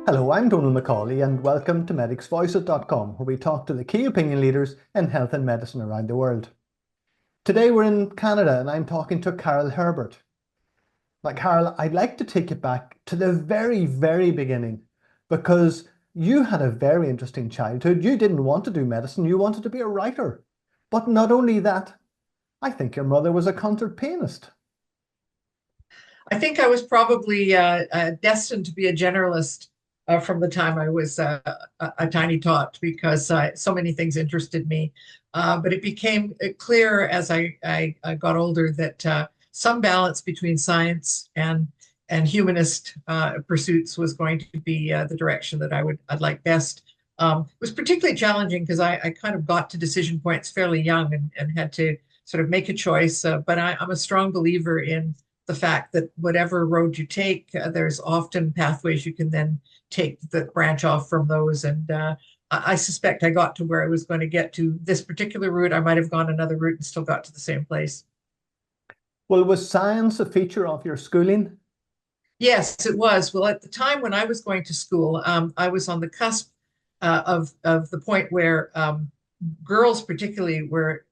Hello, I'm Donal McCauley, and welcome to medicsvoices.com, where we talk to the key opinion leaders in health and medicine around the world. Today we're in Canada, and I'm talking to Carol Herbert. Now, Carol, I'd like to take you back to the very, very beginning, because you had a very interesting childhood. You didn't want to do medicine, you wanted to be a writer. But not only that, I think your mother was a concert pianist. I think I was probably destined to be a generalist from the time I was a tiny tot because so many things interested me. But it became clear as I got older that some balance between science and humanist pursuits was going to be the direction that I'd like best. It was particularly challenging because I kind of got to decision points fairly young and had to sort of make a choice. But I'm a strong believer in the fact that whatever road you take, there's often pathways you can then take that branch off from those. And I suspect I got to where I was going to get to this particular route. I might have gone another route and still got to the same place. Well, was science a feature of your schooling? Yes, it was. Well, at the time when I was going to school, I was on the cusp of the point where girls particularly were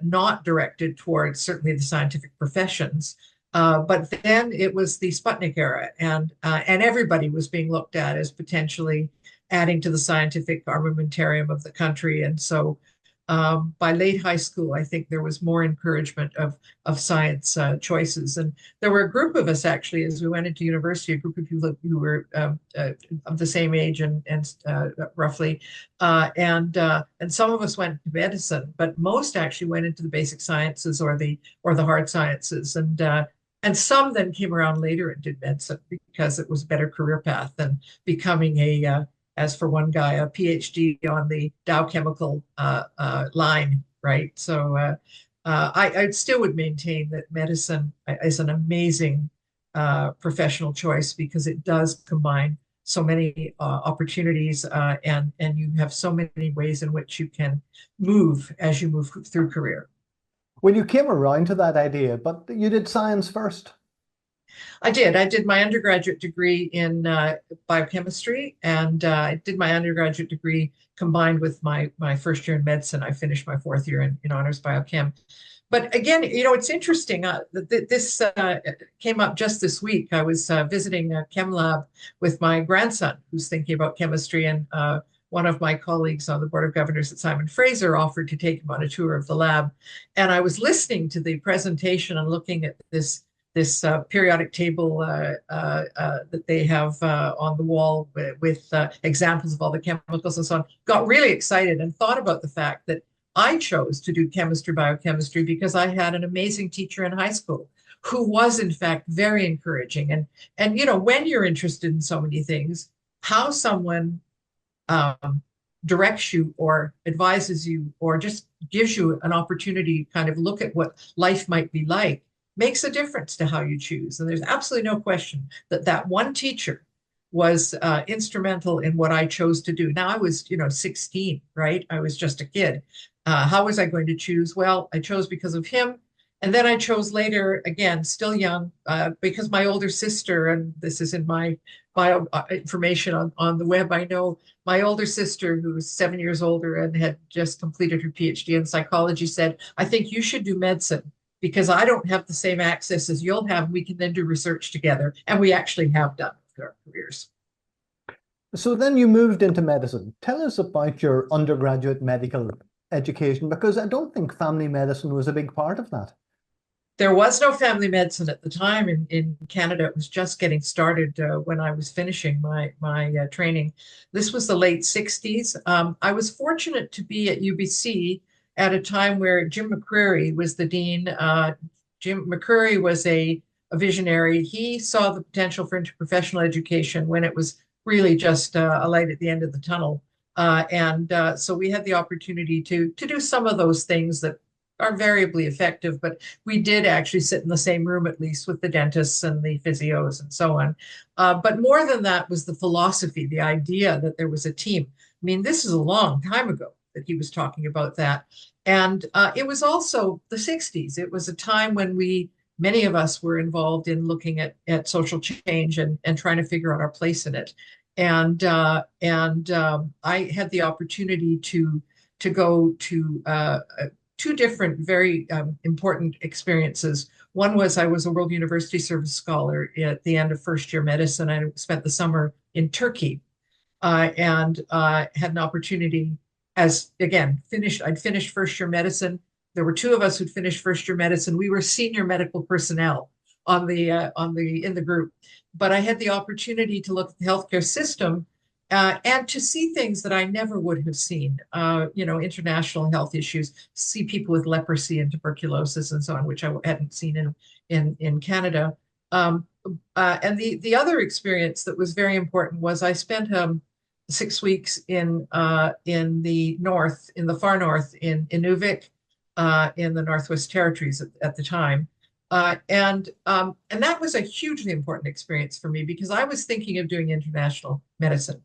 not directed towards certainly the scientific professions. But then it was the Sputnik era, and everybody was being looked at as potentially adding to the scientific armamentarium of the country. And so by late high school, I think there was more encouragement of science choices. And there were a group of us actually, as we went into university, a group of people who were of the same age and roughly, and some of us went to medicine, but most actually went into the basic sciences or the hard sciences. And some then came around later and did medicine because it was a better career path than becoming as for one guy, a PhD on the Dow chemical line, right? So I still would maintain that medicine is an amazing professional choice because it does combine so many opportunities and you have so many ways in which you can move as you move through career. Well, you came around to that idea, but you did science first. I did. I did my undergraduate degree in biochemistry, and I did my undergraduate degree combined with my first year in medicine. I finished my fourth year in Honours Biochem. But again, it's interesting. This came up just this week. I was visiting a chem lab with my grandson, who's thinking about chemistry, and one of my colleagues on the board of governors at Simon Fraser offered to take him on a tour of the lab. And I was listening to the presentation and looking at this periodic table that they have on the wall with examples of all the chemicals and so on, got really excited and thought about the fact that I chose to do chemistry, biochemistry, because I had an amazing teacher in high school who was, in fact, very encouraging. And when you're interested in so many things, how someone directs you or advises you or just gives you an opportunity to kind of look at what life might be like makes a difference to how you choose. And there's absolutely no question that that one teacher was instrumental in what I chose to do. Now I was, 16, right? I was just a kid. How was I going to choose? Well, I chose because of him. And then I chose later, again, still young, because my older sister, and this is in my bio information on the web, I know my older sister, who was 7 years older and had just completed her PhD in psychology, said, I think you should do medicine because I don't have the same access as you'll have. We can then do research together. And we actually have done with our careers. So then you moved into medicine. Tell us about your undergraduate medical education, because I don't think family medicine was a big part of that. There was no family medicine at the time in Canada. It was just getting started when I was finishing my training. This was the late 60s. I was fortunate to be at UBC at a time where Jim McCreary was the dean. Jim McCreary was a visionary. He saw the potential for interprofessional education when it was really just a light at the end of the tunnel. And so we had the opportunity to do some of those things that are variably effective, but we did actually sit in the same room, at least with the dentists and the physios and so on. But more than that was the philosophy, the idea that there was a team. I mean, this is a long time ago that he was talking about that. And it was also the 60s. It was a time when we many of us were involved in looking at social change and trying to figure out our place in it. And I had the opportunity to go to two different very important experiences. One was I was a World University Service Scholar at the end of first year medicine. I spent the summer in Turkey and had an opportunity as, again, I'd finished first year medicine. There were two of us who'd finished first year medicine. We were senior medical personnel in the group, but I had the opportunity to look at the healthcare system and to see things that I never would have seen, international health issues, see people with leprosy and tuberculosis and so on, which I hadn't seen in Canada. And the other experience that was very important was I spent 6 weeks in the north, in the far north, in Inuvik, in the Northwest Territories at the time. And that was a hugely important experience for me because I was thinking of doing international medicine.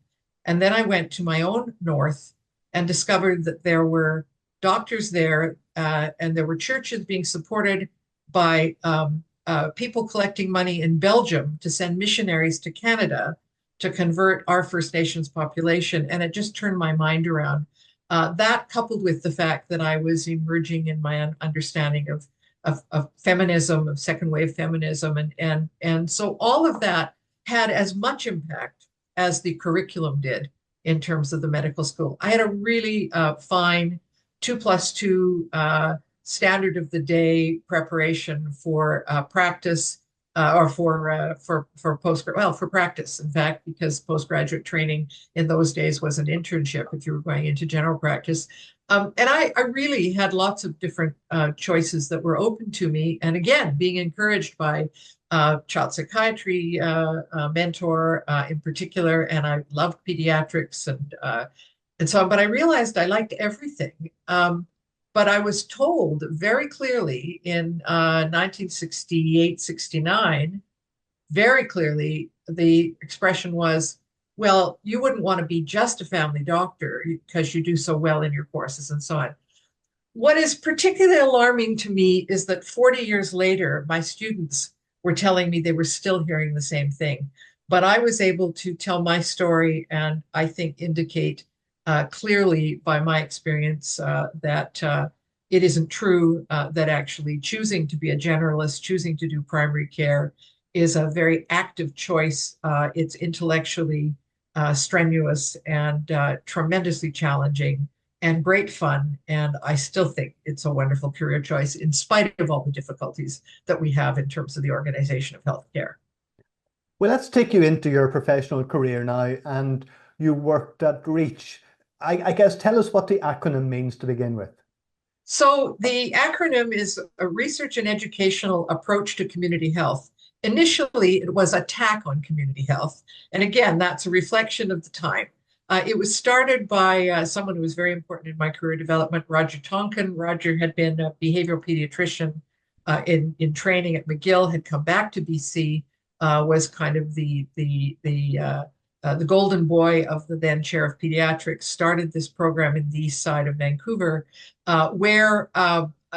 And then I went to my own north and discovered that there were doctors there and there were churches being supported by people collecting money in Belgium to send missionaries to Canada to convert our First Nations population. And it just turned my mind around. That coupled with the fact that I was emerging in my understanding of feminism, of second wave feminism. And so all of that had as much impact as the curriculum did in terms of the medical school. I had a really fine 2+2 standard of the day preparation for practice or for practice, in fact, because postgraduate training in those days was an internship if you were going into general practice. And I really had lots of different choices that were open to me. And again, being encouraged by child psychiatry mentor in particular, and I loved pediatrics and so on. But I realized I liked everything. But I was told very clearly in 1968, 69, very clearly, the expression was, well, you wouldn't want to be just a family doctor because you do so well in your courses and so on. What is particularly alarming to me is that 40 years later, my students were telling me they were still hearing the same thing. But I was able to tell my story and I think indicate clearly by my experience that it isn't true that actually choosing to be a generalist, choosing to do primary care is a very active choice. It's intellectually strenuous and tremendously challenging and great fun. And I still think it's a wonderful career choice in spite of all the difficulties that we have in terms of the organization of healthcare. Well, let's take you into your professional career now, and you worked at REACH. I guess tell us what the acronym means to begin with. So the acronym is a research and educational approach to community health. Initially, it was attack on community health. And again, that's a reflection of the time. It was started by someone who was very important in my career development, Roger Tonkin. Roger had been a behavioral pediatrician in training at McGill, had come back to BC, was kind of the golden boy of the then chair of pediatrics, started this program in the east side of Vancouver, where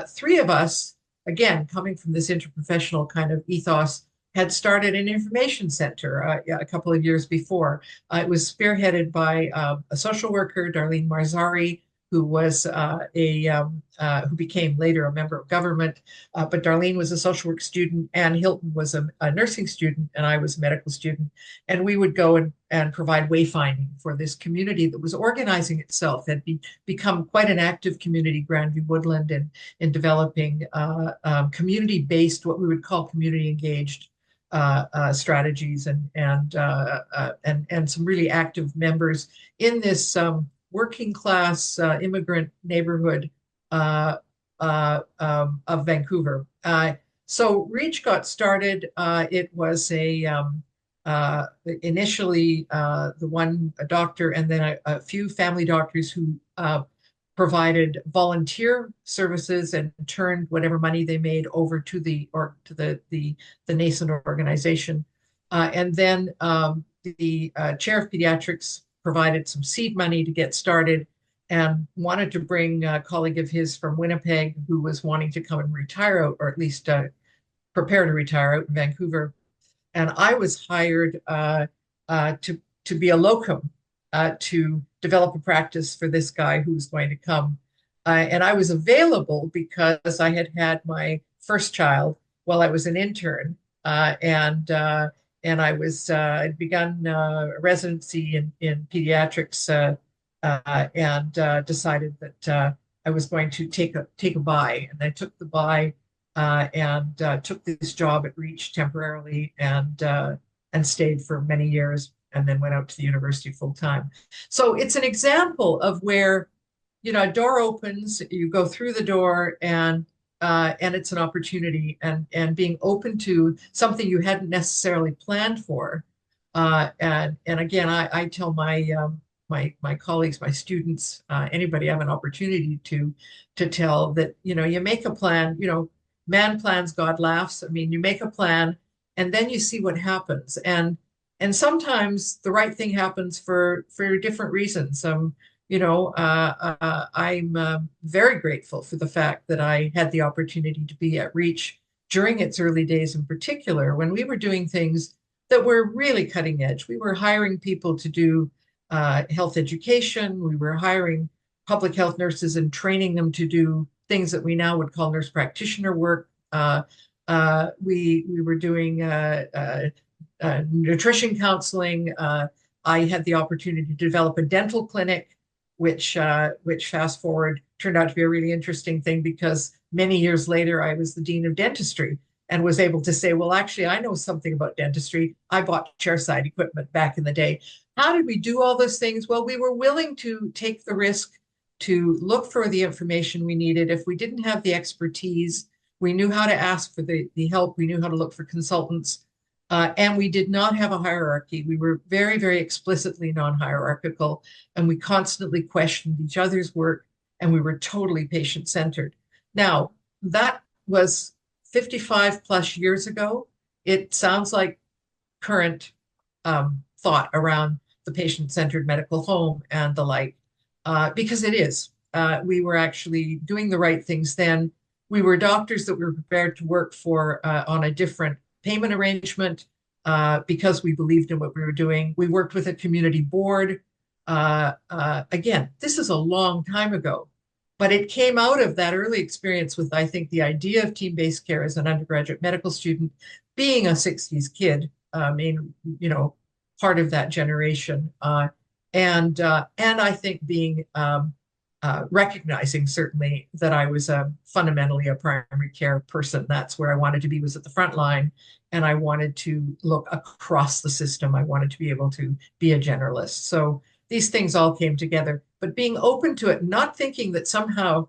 three of us, again, coming from this interprofessional kind of ethos, had started an information center a couple of years before. It was spearheaded by a social worker, Darlene Marzari, who was who became later a member of government. But Darlene was a social work student, and Hilton was a nursing student, and I was a medical student. And we would go and provide wayfinding for this community that was organizing itself, had become quite an active community, Grandview Woodland, and in developing community-based, what we would call community engaged strategies and some really active members in this working class immigrant neighborhood of Vancouver. So REACH got started. It was initially a doctor and then a few family doctors who provided volunteer services and turned whatever money they made over to the nascent organization. And then the chair of pediatrics provided some seed money to get started and wanted to bring a colleague of his from Winnipeg who was wanting to come and retire out, or at least prepare to retire out in Vancouver. And I was hired to be a locum to develop a practice for this guy who was going to come. And I was available because I had had my first child while I was an intern, and I was I'd begun a residency in pediatrics, and decided that I was going to take a buy, and I took the buy, and took this job at Reach temporarily, and stayed for many years, and then went out to the university full time. So it's an example of where, a door opens, you go through the door, and it's an opportunity, and being open to something you hadn't necessarily planned for. And again, I tell my colleagues, my students, anybody have an opportunity to tell that, you make a plan, man plans, God laughs. I mean, you make a plan and then you see what happens. And sometimes the right thing happens for different reasons. I'm very grateful for the fact that I had the opportunity to be at Reach during its early days, in particular, when we were doing things that were really cutting edge. We were hiring people to do health education. We were hiring public health nurses and training them to do things that we now would call nurse practitioner work. We were doing nutrition counseling. I had the opportunity to develop a dental clinic, which fast forward turned out to be a really interesting thing, because many years later I was the dean of dentistry and was able to say, well, actually, I know something about dentistry. I bought chairside equipment back in the day. How did we do all those things? Well, we were willing to take the risk to look for the information we needed. If we didn't have the expertise, we knew how to ask for the help. We knew how to look for consultants. And we did not have a hierarchy. We were very, very explicitly non-hierarchical, and we constantly questioned each other's work, and we were totally patient-centered. Now, that was 55 plus years ago. It sounds like current thought around the patient-centered medical home and the like, because it is. We were actually doing the right things then. We were doctors that were prepared to work for on a different payment arrangement because we believed in what we were doing. We worked with a community board. Again, this is a long time ago, but it came out of that early experience with, I think, the idea of team-based care as an undergraduate medical student, being a 60s kid, part of that generation, and I think being recognizing certainly that I was fundamentally a primary care person. That's where I wanted to be, was at the front line, and I wanted to look across the system. I wanted to be able to be a generalist. So these things all came together, but being open to it, not thinking that somehow,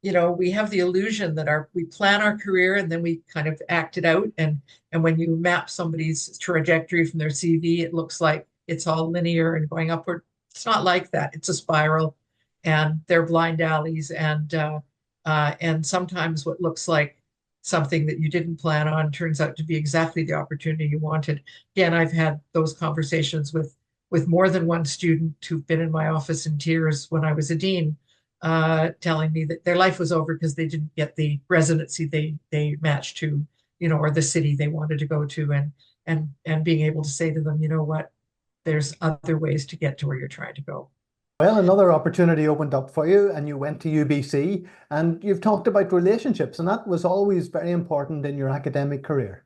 we have the illusion that we plan our career and then we kind of act it out. And when you map somebody's trajectory from their CV, it looks like it's all linear and going upward. It's not like that. It's a spiral, and they're blind alleys, and sometimes what looks like something that you didn't plan on turns out to be exactly the opportunity you wanted. Again, I've had those conversations with more than one student who've been in my office in tears when I was a dean, telling me that their life was over because they didn't get the residency they matched to, or the city they wanted to go to, and being able to say to them, you know what, there's other ways to get to where you're trying to go. Well, another opportunity opened up for you and you went to UBC, and you've talked about relationships, and that was always very important in your academic career.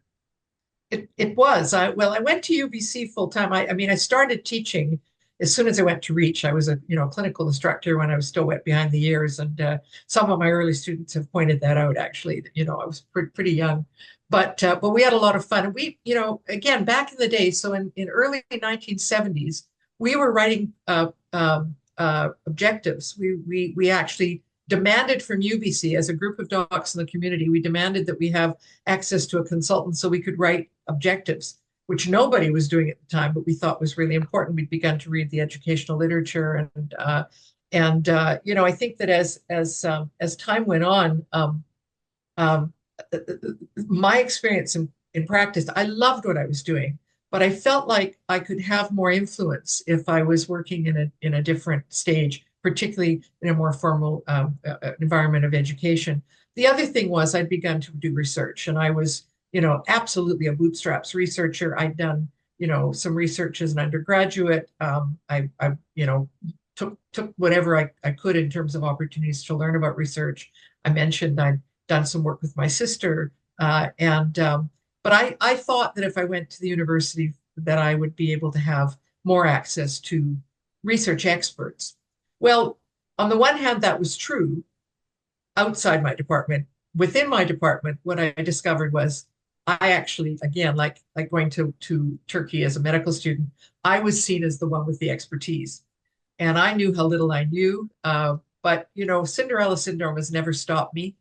It was. I went to UBC full time. I mean, I started teaching as soon as I went to Reach. I was a clinical instructor when I was still wet behind the ears, and some of my early students have pointed that out. Actually, that I was pretty young, but we had a lot of fun. And we, again, back in the day, so in early 1970s, we were writing objectives. We actually demanded from UBC, as a group of docs in the community, we demanded that we have access to a consultant so we could write objectives, which nobody was doing at the time, but we thought was really important. We'd begun to read the educational literature, and I think that as time went on, my experience in practice, I loved what I was doing, but I felt like I could have more influence if I was working in a different stage, particularly in a more formal environment of education. The other thing was I'd begun to do research, and I was absolutely a bootstraps researcher. I'd done, some research as an undergraduate. I took whatever I could in terms of opportunities to learn about research. I mentioned I'd done some work with my sister, but I thought that if I went to the university, that I would be able to have more access to research experts. Well, on the one hand, that was true outside my department. Within my department, what I discovered was I actually, again, like going to Turkey as a medical student, I was seen as the one with the expertise. And I knew how little I knew. But, Cinderella syndrome has never stopped me.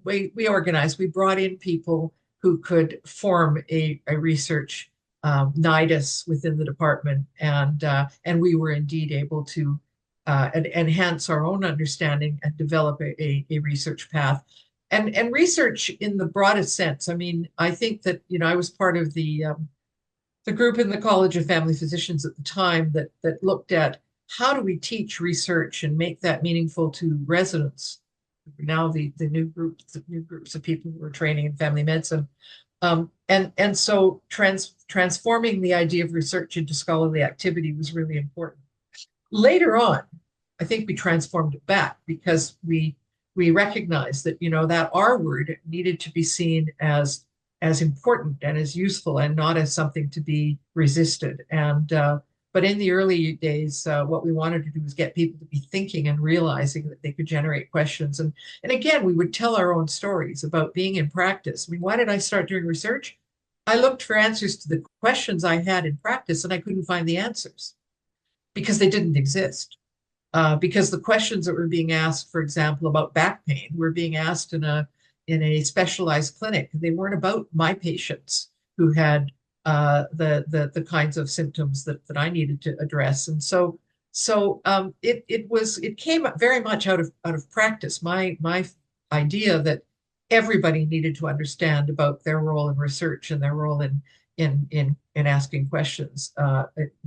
We organized, we brought in people who could form a research nidus within the department. And we were indeed able to enhance our own understanding and develop a research path. And research in the broadest sense. I mean, I think that, I was part of the group in the College of Family Physicians at the time that looked at how do we teach research and make that meaningful to residents. Now the new groups of people who are training in family medicine. So transforming the idea of research into scholarly activity was really important. Later on, I think we transformed it back because we recognized that, that R word needed to be seen as important and as useful and not as something to be resisted. But in the early days, what we wanted to do was get people to be thinking and realizing that they could generate questions. And again, we would tell our own stories about being in practice. I mean, why did I start doing research? I looked for answers to the questions I had in practice and I couldn't find the answers because they didn't exist. Because the questions that were being asked, for example, about back pain, were being asked in a specialized clinic. They weren't about my patients who had the kinds of symptoms that I needed to address. And it came very much out of practice. My idea that everybody needed to understand about their role in research and their role in asking questions,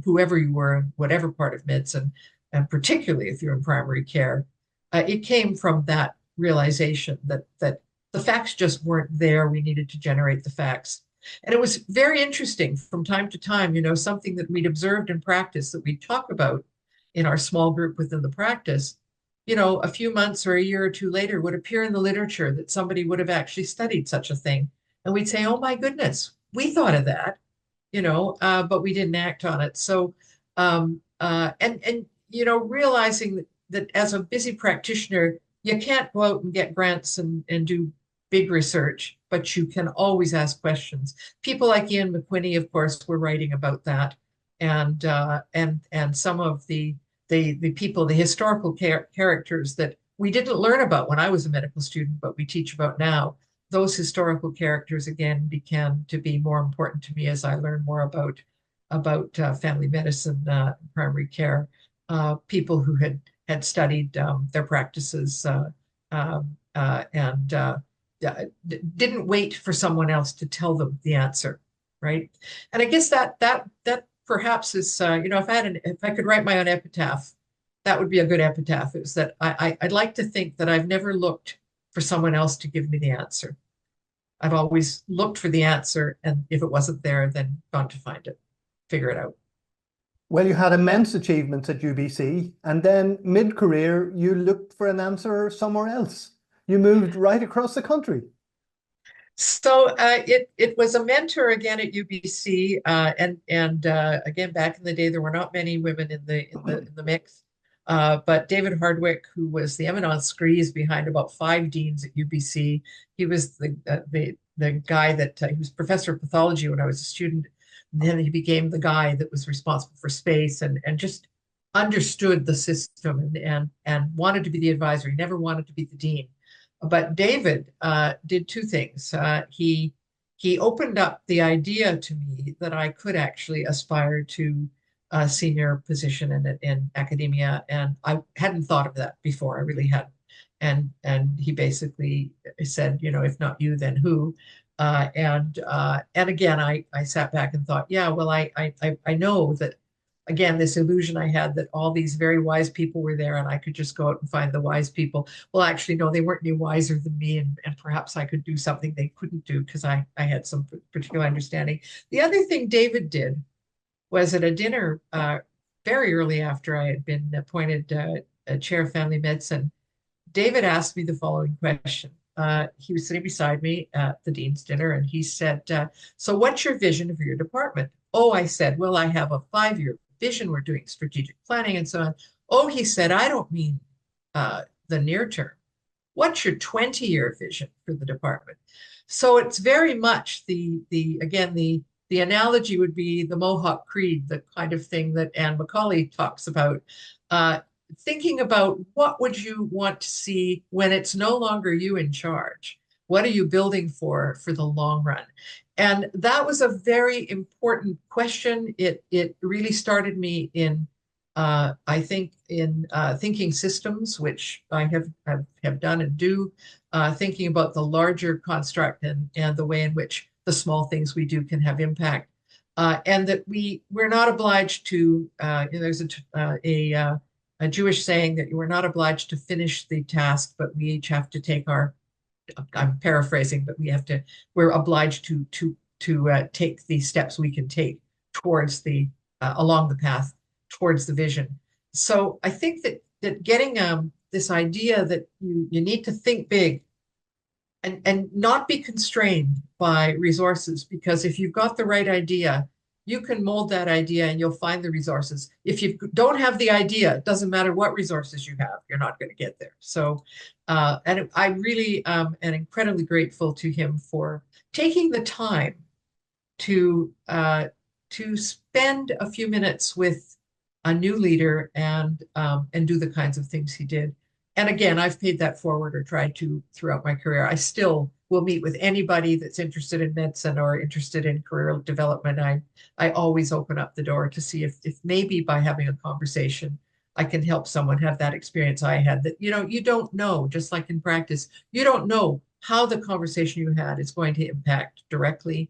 whoever you were in whatever part of medicine, and particularly if you're in primary care. It came from that realization that the facts just weren't there. We needed to generate the facts. And it was very interesting from time to time, something that we'd observed in practice that we'd talk about in our small group within the practice, a few months or a year or two later would appear in the literature that somebody would have actually studied such a thing. And we'd say, oh my goodness, we thought of that, but we didn't act on it. So, realizing that as a busy practitioner, you can't go out and get grants and do big research, but you can always ask questions. People like Ian McQuinney, of course, were writing about that, and some of the people, the historical characters that we didn't learn about when I was a medical student, but we teach about now. Those historical characters again began to be more important to me as I learned more about family medicine, primary care, people who had studied their practices and didn't wait for someone else to tell them the answer, right? And I guess that perhaps is, if I could write my own epitaph, that would be a good epitaph. It was that I'd like to think that I've never looked for someone else to give me the answer. I've always looked for the answer, and if it wasn't there, then gone to find it, figure it out. Well, you had immense achievements at UBC, and then mid-career, you looked for an answer somewhere else. You moved right across the country. So it was a mentor again at UBC, and again back in the day there were not many women in the mix, but David Hardwick, who was the eminence grise behind about 5 deans at UBC, he was the guy that he was professor of pathology when I was a student. And then he became the guy that was responsible for space and just understood the system and wanted to be the advisor. He never wanted to be the dean. But David did 2 things. He opened up the idea to me that I could actually aspire to a senior position in academia, and I hadn't thought of that before. I really hadn't. And he basically said, if not you, then who? And again, I sat back and thought, yeah, well, I know that again, this illusion I had that all these very wise people were there and I could just go out and find the wise people. Well, actually, no, they weren't any wiser than me, and perhaps I could do something they couldn't do because I had some particular understanding. The other thing David did was at a dinner very early after I had been appointed a chair of family medicine. David asked me the following question. He was sitting beside me at the dean's dinner, and he said, so what's your vision of your department? Oh, I said, well, I have a 5-year vision. We're doing strategic planning and so on. Oh, he said, I don't mean the near term. What's your 20-year vision for the department? So it's very much again, the analogy would be the Mohawk Creed, the kind of thing that Anne Macaulay talks about. Thinking about what would you want to see when it's no longer you in charge? What are you building for the long run? And that was a very important question. It really started me in I think in thinking systems, which I have done and do, thinking about the larger construct and the way in which the small things we do can have impact, and that we're not obliged to. There's a Jewish saying that we're not obliged to finish the task, but we each have to take our. I'm paraphrasing, but we're obliged to take the steps we can take towards along the path towards the vision. So I think that getting this idea that you need to think big and not be constrained by resources, because if you've got the right idea, you can mold that idea and you'll find the resources. If you don't have the idea, it doesn't matter what resources you have, you're not going to get there. So, and I really am incredibly grateful to him for taking the time to spend a few minutes with a new leader and do the kinds of things he did. And again, I've paid that forward or tried to throughout my career. I still will meet with anybody that's interested in medicine or interested in career development. I always open up the door to see if maybe by having a conversation, I can help someone have that experience I had. That you don't know, just like in practice, you don't know how the conversation you had is going to impact directly.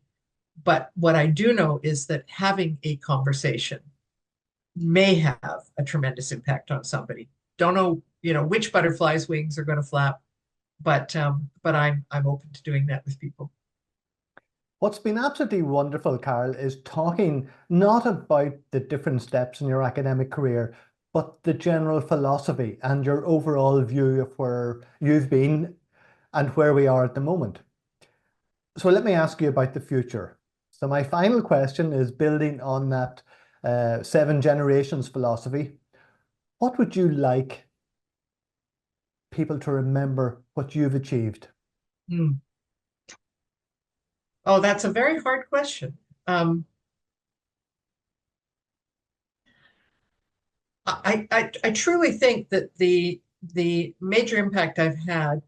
But what I do know is that having a conversation may have a tremendous impact on somebody. Don't know, which butterfly's wings are going to flap, but I'm open to doing that with people. What's been absolutely wonderful, Carol, is talking not about the different steps in your academic career, but the general philosophy and your overall view of where you've been and where we are at the moment. So let me ask you about the future. So my final question is building on that 7 generations philosophy. What would you like people to remember what you've achieved? Oh, that's a very hard question. I truly think that the major impact I've had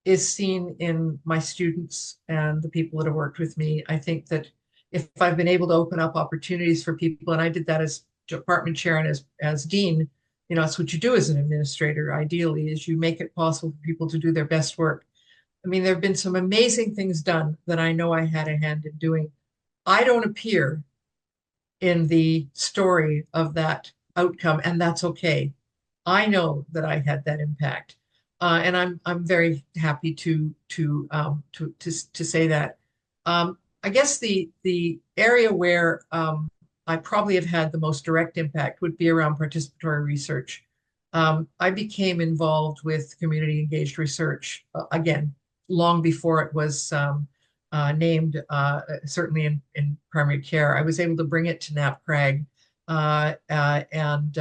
is seen in my students and the people that have worked with me. I think that if I've been able to open up opportunities for people, and I did that as department chair and as dean, that's what you do as an administrator, ideally, is you make it possible for people to do their best work. I mean, there have been some amazing things done that I know I had a hand in doing. I don't appear in the story of that outcome, and that's okay. I know that I had that impact, and I'm very happy to say that. I guess the area where I probably have had the most direct impact would be around participatory research. I became involved with community engaged research again long before it was named, certainly in primary care. I was able to bring it to NAPCRAG and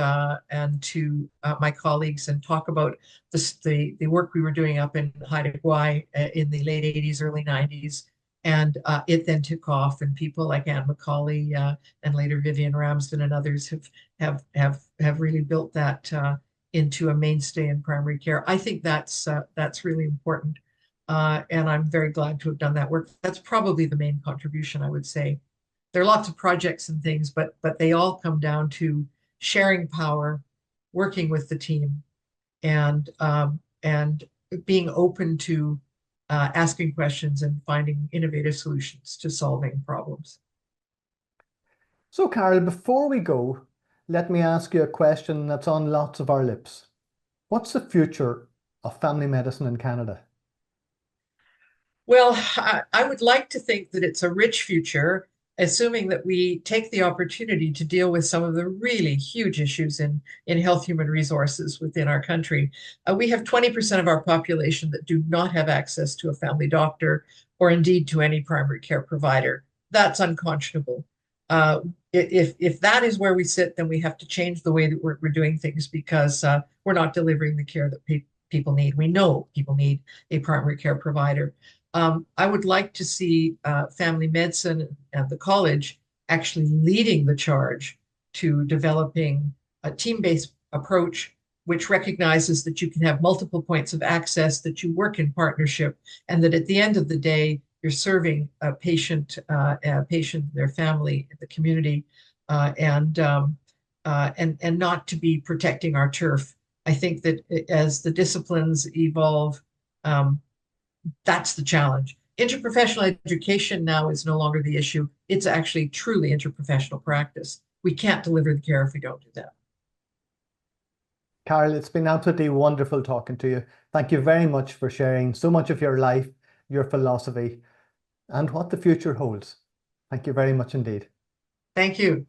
to my colleagues and talk about the work we were doing up in Haida Gwaii in the late 80s, early 90s. And it then took off, and people like Anne Macaulay and later Vivian Ramsden and others have really built that into a mainstay in primary care. I think that's really important. And I'm very glad to have done that work. That's probably the main contribution, I would say. There are lots of projects and things, but they all come down to sharing power, working with the team, and being open to asking questions and finding innovative solutions to solving problems. So, Carol, before we go, let me ask you a question that's on lots of our lips. What's the future of family medicine in Canada? Well, I would like to think that it's a rich future, assuming that we take the opportunity to deal with some of the really huge issues in health human resources within our country. We have 20% of our population that do not have access to a family doctor or indeed to any primary care provider. That's unconscionable. If that is where we sit, then we have to change the way that we're doing things because we're not delivering the care that people need. We know people need a primary care provider. I would like to see family medicine and the college actually leading the charge to developing a team-based approach which recognizes that you can have multiple points of access, that you work in partnership, and that at the end of the day, you're serving a patient, their family, the community, and not to be protecting our turf. I think that as the disciplines evolve, that's the challenge. Interprofessional education now is no longer the issue. It's actually truly interprofessional practice. We can't deliver the care if we don't do that. Carol, it's been absolutely wonderful talking to you. Thank you very much for sharing so much of your life, your philosophy, and what the future holds. Thank you very much indeed. Thank you.